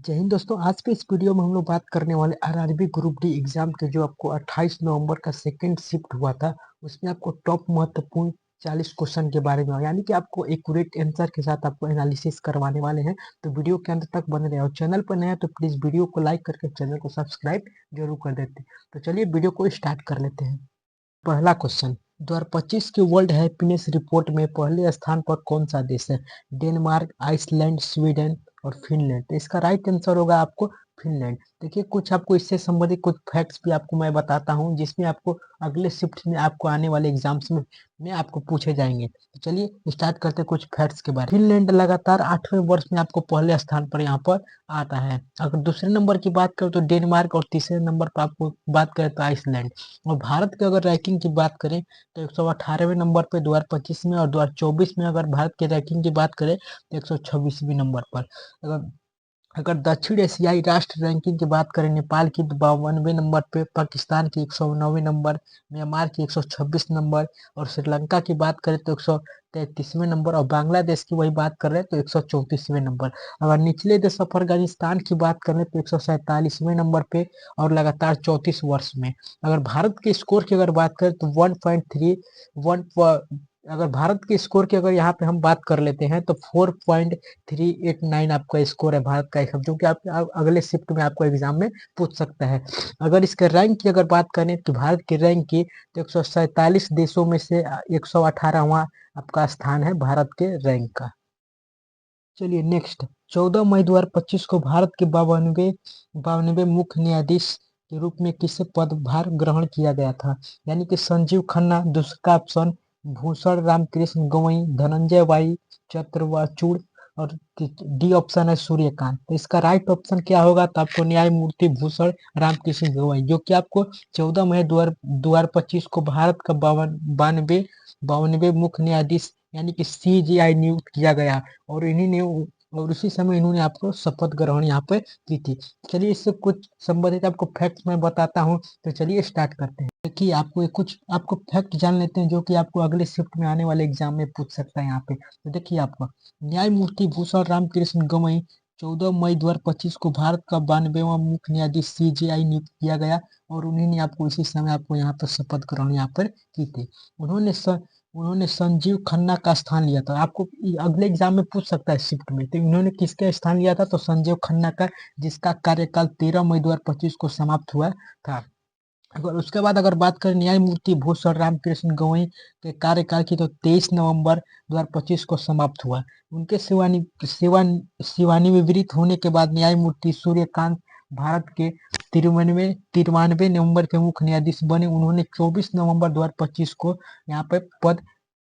जय हिंद दोस्तों। आज के इस वीडियो में हम लोग बात करने वाले आरआरबी ग्रुप डी एग्जाम के जो आपको 28 नवंबर का सेकंड शिफ्ट हुआ था, उसमें आपको टॉप महत्वपूर्ण 40 क्वेश्चन के बारे में, यानी कि आपको एक्यूरेट आंसर के साथ आपको एनालिसिस करवाने वाले हैं। तो वीडियो के अंत तक बने रहे और चैनल पर नया तो प्लीज वीडियो को लाइक करके चैनल को सब्सक्राइब जरूर कर देते। तो चलिए वीडियो को स्टार्ट कर लेते हैं। पहला क्वेश्चन, 2025 के वर्ल्ड हैप्पीनेस रिपोर्ट में पहले स्थान पर कौन सा देश है? डेनमार्क, आइसलैंड, स्वीडन और फिनलैंड। तो इसका राइट आंसर होगा आपको फिनलैंड। देखिए, कुछ आपको इससे संबंधित कुछ फैक्ट्स भी आपको मैं बताता हूँ, जिसमें आपको अगले शिफ्ट में आपको आने वाले एग्जाम्स में आपको पूछे जाएंगे। तो चलिए स्टार्ट करते हैं कुछ फैक्ट्स के बारे में। फिनलैंड लगातार 8वें वर्ष में आपको पहले स्थान पर यहाँ पर आता है। अगर दूसरे नंबर की बात करें तो डेनमार्क, और तीसरे नंबर पर आपको बात करें तो आइसलैंड। और भारत की अगर रैंकिंग की बात करें तो 118वें नंबर पे 2025 में, और 2024 में अगर भारत की रैंकिंग की बात करें तो 126वें नंबर पर। अगर अगर दक्षिण एशियाई राष्ट्र रैंकिंग की बात करें, नेपाल की 52वें नंबर पे, पाकिस्तान की 109वें नंबर, म्यांमार की 126 नंबर, और श्रीलंका की बात करें तो 133वें नंबर, और बांग्लादेश की वही बात कर रहे हैं तो 134वें नंबर। अगर निचले देश अफगानिस्तान की बात करें तो 147वें नंबर पे, और लगातार 34 वर्ष में। अगर भारत के स्कोर की अगर बात करें तो 1.3 अगर भारत के स्कोर की अगर यहाँ पे हम बात कर लेते हैं तो 4.389 आपका स्कोर है भारत का, जो कि आप अगले शिफ्ट में आपको एग्जाम में पूछ सकता है। अगर इसके रैंक की अगर बात करें तो भारत की रैंक की तो 147 देशों में से 118वां आपका स्थान है भारत के रैंक का। चलिए नेक्स्ट, 14 मई 2025 को भारत के 52वें मुख्य न्यायाधीश के रूप में किसे पदभार ग्रहण किया गया था? यानी कि संजीव खन्ना, दूसरा ऑप्शन भूषण रामकृष्ण गवई, धनंजय वाई चक्रवाचूड़, और डी ऑप्शन है सूर्यकांत। तो इसका राइट ऑप्शन क्या होगा? तो आपको न्यायमूर्ति भूषण रामकृष्ण गवई, जो कि आपको 14 मई 2025 को भारत का बावनवे मुख्य न्यायाधीश यानी कि सीजीआई नियुक्त किया गया। और इन्हीं ने और उसी समय इन्होंने आपको शपथ ग्रहण यहाँ पे की थी। चलिए इससे कुछ संबंधित आपको फैक्ट्स मैं बताता हूँ। तो चलिए स्टार्ट करते हैं। देखिए, आपको कुछ आपको फैक्ट जान लेते हैं जो कि आपको अगले शिफ्ट में आने वाले एग्जाम में पूछ सकता है यहाँ पे। तो देखिए, आपका न्यायमूर्ति भूषण रामकृष्ण गवई 14 मई 2025 को भारत का 92वां मुख्य न्यायाधीश सीजेआई नियुक्त किया गया। और उन्हीं ने आपको इसी समय आपको यहाँ पर शपथ ग्रहण यहाँ पर की थी। उन्होंने उन्होंने संजीव खन्ना का स्थान लिया था। आपको अगले एग्जाम में पूछ सकता है शिफ्ट में, तो इन्होंने किसका स्थान लिया था? तो संजीव खन्ना का, जिसका कार्यकाल 13 मई 2025 को समाप्त हुआ था। अगर उसके बाद अगर बात करें न्यायमूर्ति भूषण रामकृष्ण गवई के कार्यकाल की, तो 23 नवंबर 2025 को समाप्त हुआ। उनके सेवानिवृत्त होने के बाद न्यायमूर्ति सूर्यकांत भारत के 93 नवंबर के मुख्य न्यायाधीश बने। उन्होंने 24 नवंबर 2025 को यहाँ पे पद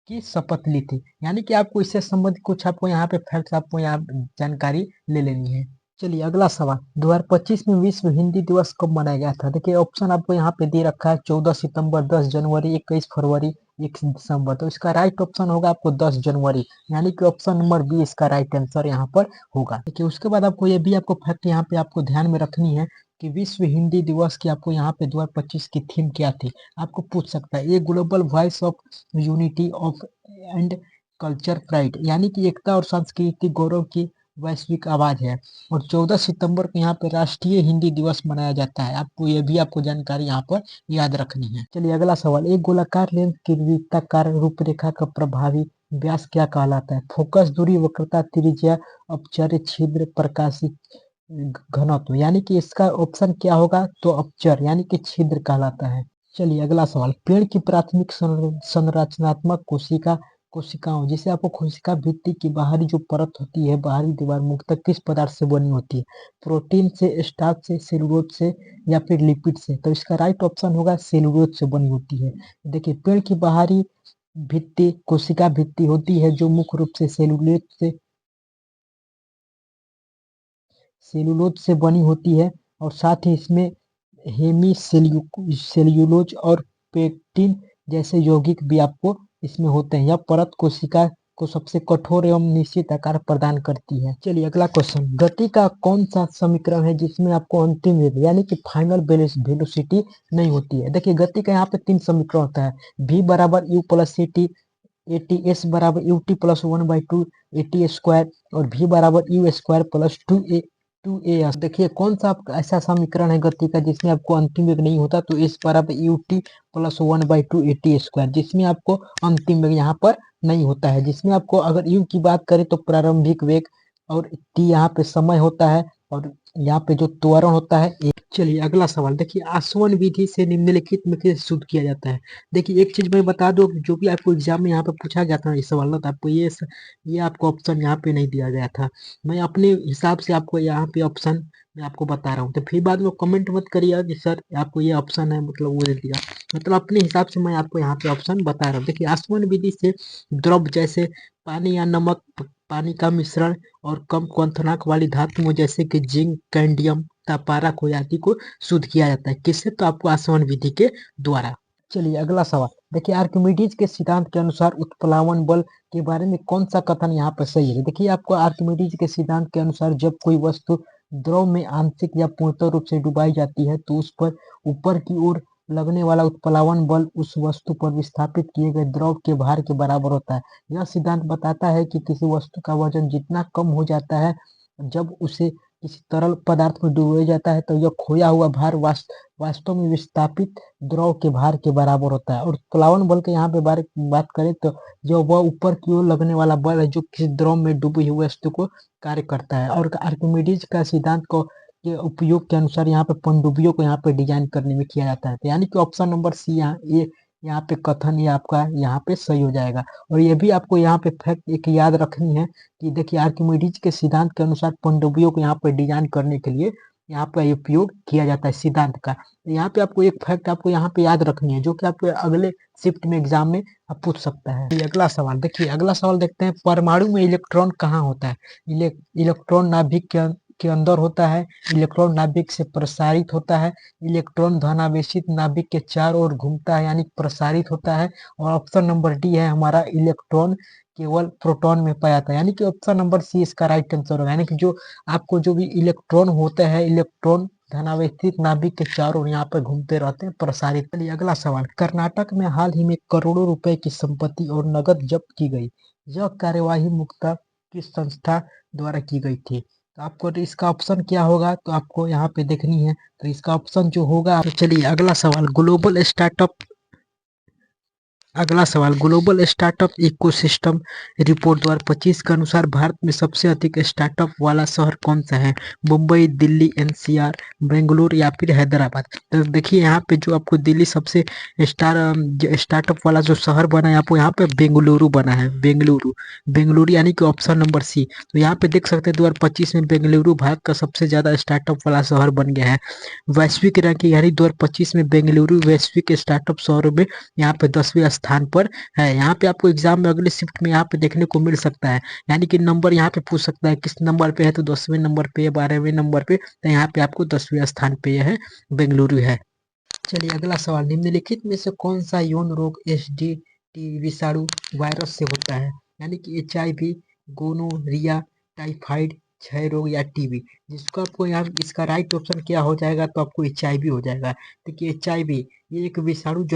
की शपथ ली थी। यानी कि आपको इससे संबंधित कुछ आपको यहाँ पे फैक्ट्स आपको यहाँ जानकारी ले लेनी है। चलिए अगला सवाल, 2025 में विश्व हिंदी दिवस कब मनाया गया था? देखिए, ऑप्शन आपको यहाँ पे दे रखा है 14 सितंबर, 10 जनवरी, 21 फरवरी, 1 दिसंबर। तो इसका राइट ऑप्शन होगा आपको 10 जनवरी, यानी कि ऑप्शन नंबर बी इसका राइट आंसर यहाँ पर होगा। देखिए, उसके बाद आपको ये भी आपको फैक्ट यहाँ पे आपको ध्यान में रखनी है कि विश्व हिंदी दिवस की आपको यहाँ पे 2025 की थीम क्या थी? आपको पूछ सकता है। ये global voice of unity of and culture pride, यानी कि एकता और सांस्कृतिक गौरव की वैश्विक आवाज है। और 14 सितंबर को यहाँ पे राष्ट्रीय हिंदी दिवस मनाया जाता है। आपको ये भी आपको जानकारी यहाँ पर याद रखनी है। चलिए अगला सवाल, एक गोलाकार लेंस की वृत्ताकार रूपरेखा का प्रभावी व्यास क्या कहलाता है? फोकस दूरी, वक्रता, त्रिज्या, अपचर्य, छिद्र, प्रकाशित घनत्व। यानी कि इसका ऑप्शन क्या होगा? तो अपचर यानी कि छिद्र कहलाता है। चलिए अगला सवाल, पेड़ की प्राथमिक संरचनात्मक कोशिकाओं, जिसे आपको कोशिका भित्ति की बाहरी जो परत होती है, बाहरी दीवार मुख्यतः किस पदार्थ से बनी होती है? प्रोटीन से, स्टार्च से, सेलुलोज से, या फिर लिपिड से? तो इसका राइट ऑप्शन होगा सेलुलोज से बनी होती है। देखिए, पेड़ की बाहरी भित्ति कोशिका भित्ति होती है जो मुख्य रूप से सेलुलोज से बनी होती है। और साथ ही इसमें सेल्यूलोज और पेक्टिन जैसे यौगिक भी आपको इसमें होते हैं। यह परत कोशिका को सबसे कठोर एवं निश्चित आकार प्रदान करती है। चलिए अगला क्वेश्चन, गति का कौन सा समीकरण है जिसमें आपको अंतिम वेग यानी कि फाइनल वेलोसिटी नहीं होती है? देखिए, गति का यहाँ पे 3 समीकरण होता है। v बराबर u plus C T, A T S बराबर U T plus 1/2 A T square, और v बराबर यू स्क्वायर प्लस 2 2a। देखिए कौन सा आपका ऐसा समीकरण है गति का जिसमें आपको अंतिम वेग नहीं होता, तो इस बराबर ut प्लस 1/2 at स्क्वायर, जिसमें आपको अंतिम वेग यहाँ पर नहीं होता है, जिसमें आपको अगर u की बात करें तो प्रारंभिक वेग, और t यहाँ पे समय होता है, और यहाँ पे जो त्वरण होता है एक। चलिए अगला सवाल देखिए, आसवन विधि से निम्नलिखित में किसे शुद्ध किया जाता है। देखिए एक चीज मैं बता दूं, जो भी आपको एग्जाम में यहाँ पे पूछा जाता है इस सवाल ना, तो आपको ये आपको ऑप्शन यहाँ पे नहीं दिया गया था। मैं अपने हिसाब से आपको यहाँ पे ऑप्शन मैं आपको बता रहा हूँ, तो फिर बाद में कमेंट मत करिएगा कि सर आपको ये ऑप्शन है मतलब वो दे दिया। मतलब अपने हिसाब से मैं आपको यहाँ पे ऑप्शन बता रहा हूँ। देखिए आसवन विधि से द्रव जैसे पानी या नमक, पानी का मिश्रण और कम क्वथनांक वाली धातुओं जैसे कि जिंक, कैंडियम, पारा को आदि को शुद्ध किया जाता है। किससे? तो आपको आसवन विधि के द्वारा। चलिए अगला सवाल देखिए, आर्किमिडीज के सिद्धांत के अनुसार उत्प्लावन बल के बारे में कौन सा कथन यहाँ पर सही है। देखिए आपको आर्किमिडीज के सिद्धांत के अनुसार जब कोई वस्तु द्रव में आंशिक या पूर्णतः रूप से डुबाई जाती है तो उस पर ऊपर की ओर लगने वाला उत्प्लावन बल उस वस्तु पर विस्थापित किए गए द्रव के भार के बराबर होता है। यह सिद्धांत बताता है कि किसी वस्तु का वजन जितना कम हो जाता है जब उसे किसी तरल पदार्थ में डुबाया जाता है, तो यह खोया हुआ भार वास्तव में विस्थापित द्रव के भार के बराबर होता है। और उत्प्लावन बल के यहाँ पे बात करें तो जो वह ऊपर की ओर लगने वाला बल है जो किसी द्रव में डूबी हुई वस्तु को कार्य करता है। और आर्किमिडीज का सिद्धांत को के उपयोग के अनुसार यहाँ पे पनडुब्बियों को यहाँ पे डिजाइन करने में किया जाता है। तो यानी कि ऑप्शन नंबर सी यहाँ पे कथन ये आपका यहाँ पे सही हो जाएगा। और ये भी आपको यहाँ पे फैक्ट एक याद रखनी है कि देखिए आर्किमिडीज के सिद्धांत के अनुसार पनडुब्बियों को यहाँ पे डिजाइन करने के लिए यहाँ पे उपयोग किया जाता है सिद्धांत का। तो यहाँ पे आपको एक फैक्ट आपको यहाँ पे याद रखनी है जो कि आपके अगले शिफ्ट में एग्जाम में आप पूछ सकता है। अगला सवाल देखिए, अगला सवाल देखते हैं, परमाणु में इलेक्ट्रॉन कहाँ होता है। इलेक्ट्रॉन नाभिक के अंदर होता है, इलेक्ट्रॉन नाभिक से प्रसारित होता है, इलेक्ट्रॉन धनावेशित नाभिक के चारों ओर घूमता है यानी प्रसारित होता है, और ऑप्शन नंबर डी है हमारा, इलेक्ट्रॉन केवल प्रोटॉन में पाया जाता है। यानी कि ऑप्शन नंबर सी इसका राइट आंसर होगा। यानी कि जो आपको जो भी इलेक्ट्रॉन होते हैं, इलेक्ट्रॉन धनावेशित नाभिक के चारों ओर यहाँ पर घूमते रहते हैं, प्रसारित। चलिए अगला सवाल, कर्नाटक में हाल ही में करोड़ों रुपए की संपत्ति और नकद जब्त की गई, यह कार्यवाही मुख्यतः किस संस्था द्वारा की गई थी। तो आपको तो इसका ऑप्शन क्या होगा, तो आपको यहाँ पे देखनी है। तो इसका ऑप्शन जो होगा, तो चलिए अगला सवाल, ग्लोबल स्टार्टअप इकोसिस्टम रिपोर्ट 2025 के अनुसार भारत में सबसे अधिक स्टार्टअप वाला शहर कौन सा है। मुंबई, दिल्ली, एनसीआर, बेंगलुरु या फिर हैदराबाद। तो देखिए यहाँ पे जो आपको दिल्ली सबसे स्टार्टअप वाला जो शहर बना है, आपको यहाँ पे बेंगलुरु बना है, बेंगलुरु यानी कि ऑप्शन नंबर सी। तो यहाँ पे देख सकते हैं 2025 में बेंगलुरु भारत का सबसे ज्यादा स्टार्टअप वाला शहर बन गया है। वैश्विक रैंकिंग यानी 2025 में बेंगलुरु वैश्विक स्टार्टअप शहरों में यहाँ पे 10वें स्थान पर है। यहाँ पे आपको एग्जाम में अगले शिफ्ट में यहाँ पे देखने को मिल सकता है, यानी कि नंबर यहाँ पे पूछ सकता है किस नंबर पे है, तो 10वें नंबर पे, 12वें नंबर पे, तो यहाँ पे आपको 10वें स्थान पे यह है, बेंगलुरु है। चलिए अगला सवाल, निम्नलिखित में से कौन सा यौन रोग एसडीटी विषाणु वायरस से होता है। यानी कि एचआईवी, गोनोरिया, टाइफाइड, क्षय रोग या टीबी। जिसको आपको यहाँ इसका राइट ऑप्शन क्या हो जाएगा, तो आपको एचआईवी हो जाएगा। देखिए एचआईवी ये एक विषाणु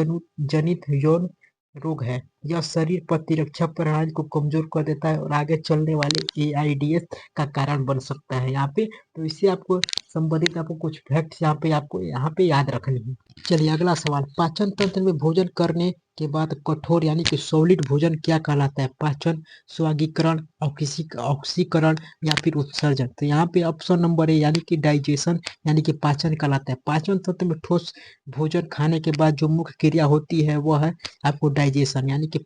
जनित यौन रोग है। यह शरीर प्रतिरक्षा प्रणाली को कमजोर कर देता है और आगे चलने वाले एआईडीएस का कारण बन सकता है यहाँ पे। तो इससे आपको संबंधित आपको कुछ फैक्ट्स यहाँ पे याद रखनी है। चलिए अगला सवाल, पाचन तंत्र में भोजन करने के बाद कठोर यानी कि सॉलिड भोजन क्या कहलाता है। पाचन, स्वागीकरण, ऑक्सीकरण या फिर उत्सर्जन। तो यहाँ पे ऑप्शन नंबर ए यानी कि डाइजेशन यानी कि पाचन कहलाता है। पाचन तंत्र में ठोस भोजन खाने के बाद जो मुख्य क्रिया होती है वह है आपको डाइजेशन यानी कि।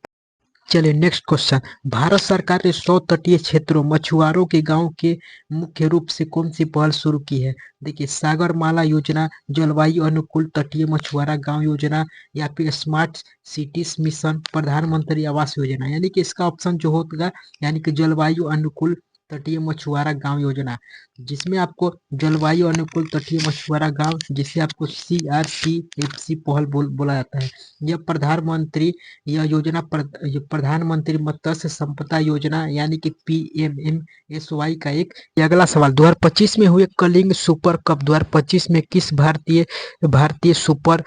चलिए नेक्स्ट क्वेश्चन, भारत सरकार ने 100 तटीय क्षेत्रों मछुआरों के गांव के मुख्य रूप से कौन सी पहल शुरू की है। देखिए सागरमाला योजना, जलवायु अनुकूल तटीय मछुआरा गांव योजना या फिर स्मार्ट सिटीज मिशन, प्रधानमंत्री आवास योजना। यानी कि इसका ऑप्शन जो होगा यानी कि जलवायु अनुकूल तटीय मछुआरा गांव योजना, जिसमें आपको जलवायु अनुकूल तटीय मछुआरा गांव जिसे आपको CRCFC पहल बोला जाता है। यह योजना प्रधानमंत्री मत्स्य संपदा योजना यानी कि PMMSY का एक। अगला सवाल, 2025 में हुए कलिंग सुपर कप 2025 में किस भारतीय सुपर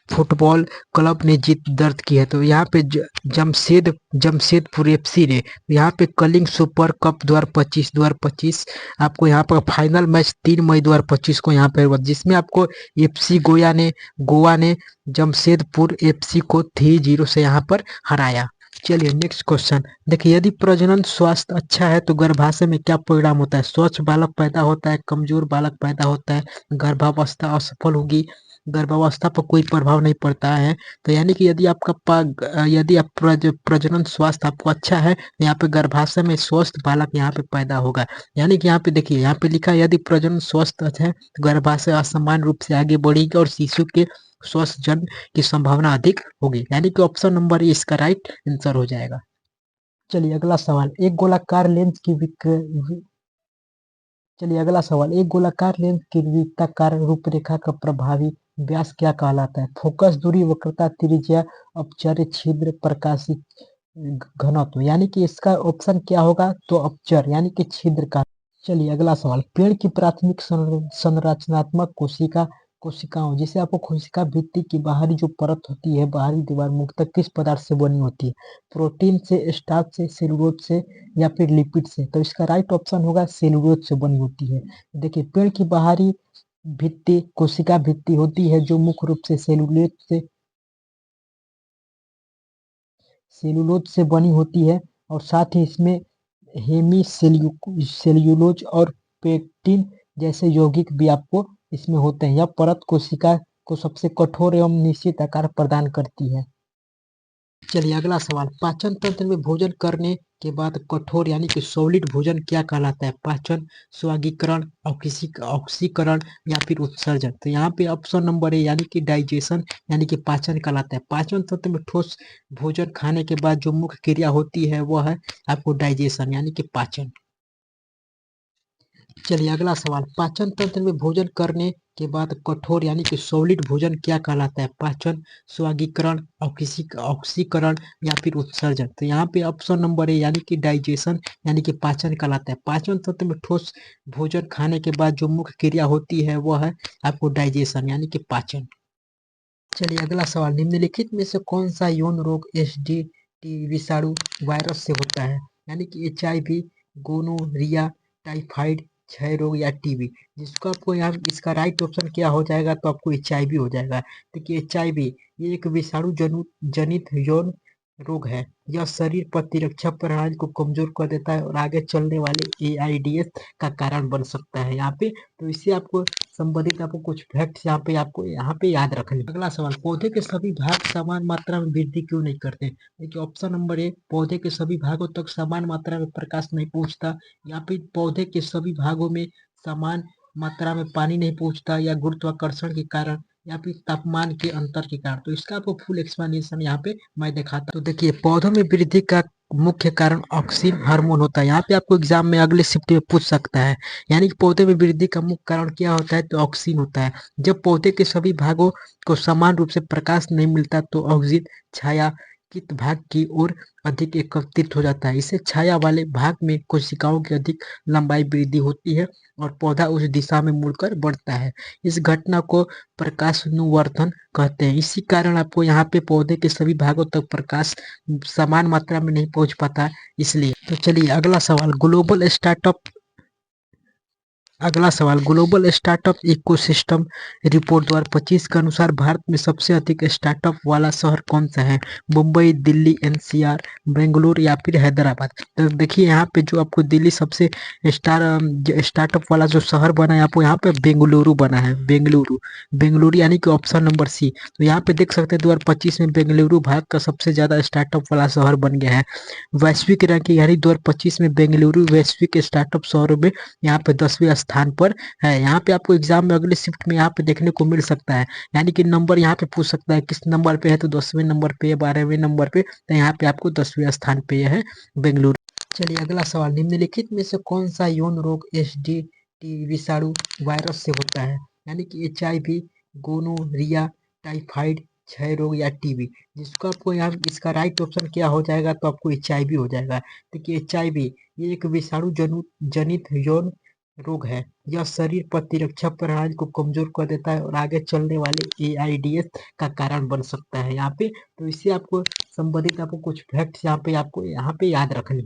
फुटबॉल क्लब ने जीत दर्ज की है? तो यहाँ पे जमशेदपुर एफसी ने। यहाँ पे कलिंग सुपर कप 2025 आपको यहाँ पर फाइनल मैच 3 मई 2025 को यहाँ पे हुआ, जिसमें आपको एफसी गोवा ने जमशेदपुर एफसी को 3-0 से यहाँ पर हराया। चलिए नेक्स्ट क्वेश्चन देखिए, यदि प्रजनन स्वास्थ्य अच्छा है तो गर्भाशय में क्या परिणाम होता है? स्वच्छ बालक पैदा होता है, कमजोर बालक पैदा होता है, गर्भावस्था असफल होगी, गर्भावस्था पर कोई प्रभाव नहीं पड़ता है। तो यानी कि यदि आप प्रजनन स्वास्थ्य आपको अच्छा है तो यहाँ पे गर्भाशय में स्वस्थ बालक यहाँ पे पैदा होगा। यानी कि यहाँ पे देखिए, यहाँ पे लिखा है यदि प्रजनन स्वस्थ अच्छा है तो गर्भाशय असामान्य रूप से आगे बढ़ेगी और शिशु के स्वस्थ जन्म की संभावना अधिक होगी। यानी कि ऑप्शन नंबर ए इसका राइट आंसर हो जाएगा। चलिए अगला सवाल, एक गोलाकार लेंस की चलिए अगला सवाल, एक गोलाकार लेंस की वृत्ताकार रूपरेखा का प्रभावी व्यास क्या कहलाता है? फोकस दूरी, वक्रता, त्रिज्या, अपचर्य, छिद्र, प्रकाशित घनत्व। यानी कि इसका ऑप्शन क्या होगा? तो अपचर यानी कि छिद्र का। चलिए अगला सवाल, पेड़ की प्राथमिक संरचनात्मक कोशिकाओं जिसे आपको कोशिका भित्ति की बाहरी जो परत होती है, बाहरी दीवार मुख्यतः किस पदार्थ से बनी होती है? प्रोटीन से, स्टार्च से, सेलुलोज से या फिर लिपिड से? तो इसका राइट ऑप्शन होगा सेलुलोज से बनी होती है। देखिए पेड़ की बाहरी भित्ति कोशिका भित्ति होती है जो मुख्य रूप से सेलुलोज से बनी होती है, और साथ ही इसमें हेमी सेल्यूलोज और पेक्टिन जैसे यौगिक भी आपको इसमें होते हैं। यह परत कोशिका को सबसे कठोर एवं निश्चित आकार प्रदान करती है। चलिए अगला सवाल, पाचन तंत्र में भोजन करने के बाद कठोर यानी कि सॉलिड भोजन क्या कहलाता है? पाचन, स्वागीकरण, ऑक्सीकरण या फिर उत्सर्जन? तो यहाँ पे ऑप्शन नंबर ए यानी कि डाइजेशन यानी कि पाचन कहलाता है। पाचन तंत्र में ठोस भोजन खाने के बाद जो मुख्य क्रिया होती है वह है आपको डाइजेशन यानी कि पाचन। चलिए अगला सवाल, पाचन तंत्र में भोजन करने के बाद कठोर यानी कि सॉलिड भोजन क्या कहलाता है? पाचन, स्वागीकरण, ऑक्सीकरण या फिर उत्सर्जन? तो यहाँ पे ऑप्शन नंबर ए यानी कि डाइजेशन यानी कि पाचन कहलाता है। पाचन तंत्र में ठोस भोजन खाने के बाद जो मुख्य क्रिया होती है वह है आपको डाइजेशन यानी कि पाचन। चलिए अगला सवाल, निम्नलिखित में से कौन सा यौन रोग एसडीटी विषाणु वायरस से होता है? यानी कि एचआईवी, गोनोरिया, टाइफाइड, क्षय रोग या टीबी? जिसको आपको यहाँ इसका राइट ऑप्शन क्या हो जाएगा? तो आपको एचआईवी हो जाएगा। देखिए एचआईवी ये एक विषाणु जनित यौन रोग है। यह शरीर प्रतिरक्षा प्रणाली को कमजोर कर देता है और आगे चलने वाले एआईडीएस का कारण बन सकता है यहाँ पे। तो इससे आपको संबंधित आपको कुछ फैक्ट्स यहाँ पे याद रखने। अगला सवाल, पौधे के सभी भाग समान मात्रा में वृद्धि क्यों नहीं करते? देखिए ऑप्शन नंबर ए, पौधे के सभी भागों तक समान मात्रा में प्रकाश नहीं पहुंचता, या फिर पौधे के सभी भागों में समान मात्रा में पानी नहीं पहुंचता, या गुरुत्वाकर्षण के कारण, या फिर तापमान के अंतर के कारण? तो इसका आपको फुल एक्सप्लेनेशन यहाँ पे मैं दिखाता। तो देखिए पौधों में वृद्धि का मुख्य कारण ऑक्सीन हार्मोन होता है। यहाँ पे आपको एग्जाम में अगले शिफ्ट में पूछ सकता है। यानी कि पौधे में वृद्धि का मुख्य कारण क्या होता है? तो ऑक्सीन होता है। जब पौधे के सभी भागों को समान रूप से प्रकाश नहीं मिलता तो ऑक्सीन छाया कित भाग की ओर अधिक एकत्रित हो जाता है। इससे छाया वाले भाग में कोशिकाओं की अधिक लंबाई वृद्धि होती है और पौधा उस दिशा में मुड़कर बढ़ता है। इस घटना को प्रकाशानुवर्तन कहते हैं। इसी कारण आपको यहाँ पे पौधे के सभी भागों तक प्रकाश समान मात्रा में नहीं पहुंच पाता इसलिए। तो चलिए अगला सवाल, ग्लोबल स्टार्टअप इकोसिस्टम रिपोर्ट 2025 के अनुसार भारत में सबसे अधिक स्टार्टअप वाला शहर कौन सा है? मुंबई, दिल्ली, एनसीआर, बेंगलुरु या फिर हैदराबाद? तो देखिए यहाँ पे जो आपको दिल्ली सबसे स्टार्टअप वाला जो शहर बना है, आपको यहाँ पे बेंगलुरु बना है। बेंगलुरु यानी कि ऑप्शन नंबर सी। तो यहाँ पे देख सकते हैं 2025 में बेंगलुरु भारत का सबसे ज्यादा स्टार्टअप वाला शहर बन गया है। वैश्विक रैंकिंग यानी 2025 में बेंगलुरु वैश्विक स्टार्टअप शहरों में यहाँ पे 10वें स्थान पर है। यहाँ पे आपको एग्जाम में अगले शिफ्ट में यहाँ पे देखने को मिल सकता है। यानी कि नंबर यहाँ पे पूछ सकता है किस नंबर पे है, तो 10वें नंबर पे, 12वें नंबर पे। तो यहाँ पे आपको 10वें स्थान पे है बेंगलुरु। चलिए अगला सवाल, निम्नलिखित में से कौन सा यौन रोग एसडीटी विषाणु वायरस से होता है? यानी कि एचआईवी, गोनोरिया, टाइफाइड, क्षय रोग या टीबी? जिसको आपको यहाँ इसका राइट ऑप्शन क्या हो जाएगा? तो आपको एचआईवी हो जाएगा। देखिए एचआईवी ये एक विषाणु जनित यौन रोग है। यह शरीर प्रतिरक्षा प्रणाली को कमजोर कर देता है और आगे चलने वाले एआईडीएस का कारण बन सकता है यहाँ पे। तो इससे आपको संबंधित आपको कुछ फैक्ट्स यहाँ पे याद रखनी है।